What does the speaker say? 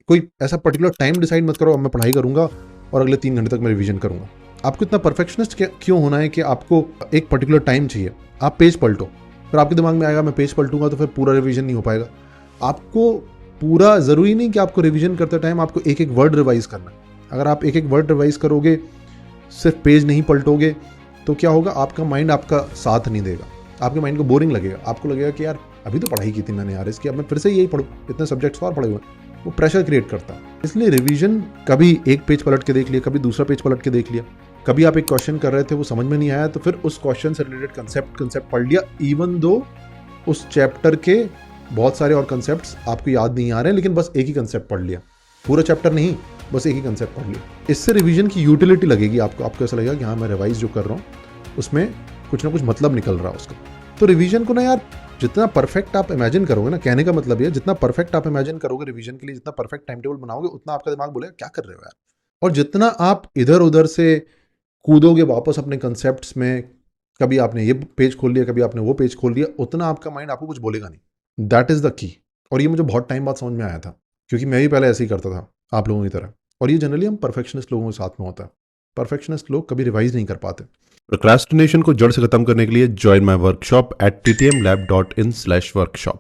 कोई ऐसा particular time decide मत करो, अब मैं पढ़ाई करूंगा और अगले 3 घंटे तक मैं रिवीजन करूंगा। आपको इतना परफेक्शनिस्ट क्यों होना है कि आपको एक पर्टिकुलर टाइम चाहिए? आप पेज पलटो, फिर आपके दिमाग में आएगा मैं पेज पलटूंगा तो फिर पूरा रिवीजन नहीं हो पाएगा। आपको पूरा ज़रूरी नहीं कि आपको रिवीजन करते टाइम आपको एक एक वर्ड रिवाइज करना है। अगर आप एक एक वर्ड रिवाइज करोगे, सिर्फ पेज नहीं पलटोगे, तो क्या होगा, आपका माइंड आपका साथ नहीं देगा, आपके माइंड को बोरिंग लगेगा। आपको लगेगा कि यार अभी तो पढ़ाई की थी मैंने यार इसकी, अब मैं फिर से यही पढ़ूँ, इतने सब्जेक्ट्स और पढ़े हुए हैं। वो प्रेशर क्रिएट करता है। इसलिए रिवीजन कभी एक पेज पलट के देख लिया, कभी दूसरा पेज पलट के देख लिया, कभी आप एक क्वेश्चन कर रहे थे वो समझ में नहीं आया तो फिर उस क्वेश्चन से रिलेटेड कंसेप्ट पढ़ लिया, इवन दो उस चैप्टर के बहुत सारे और कंसेप्ट्स आपको याद नहीं आ रहे हैं, लेकिन बस एक ही कंसेप्ट पढ़ लिया, पूरा चैप्टर नहीं, बस एक ही कंसेप्ट पढ़ लिया। इससे रिवीजन की यूटिलिटी लगेगी आपको ऐसा लगेगा कि हाँ मैं रिवाइज जो कर रहा हूँ उसमें कुछ ना कुछ मतलब निकल रहा है उसका। तो रिवीजन को ना यार जितना परफेक्ट आप इमेजिन करोगे ना, कहने का मतलब ये, जितना परफेक्ट आप इमेजिन करोगे रिवीजन के लिए, जितना परफेक्ट टाइम टेबल बनाओगे, उतना आपका दिमाग बोलेगा क्या कर रहे हो यार। और जितना आप इधर उधर से कूदोगे वापस अपने कंसेप्ट्स में, कभी आपने ये पेज खोल लिया, कभी आपने वो पेज खोल लिया, उतना आपका माइंड आपको कुछ बोलेगा नहीं। That is the key. और ये मुझे बहुत टाइम बाद समझ में आया था, क्योंकि मैं भी पहले ऐसे ही करता था आप लोगों की तरह। और ये जनरली हम परफेक्शनिस्ट लोगों के साथ में होता है। परफेक्शनिस्ट लोग कभी रिवाइज नहीं कर पाते। प्रोक्रास्टिनेशन को जड़ से खत्म करने के लिए join my workshop at ttmlab.in/workshop।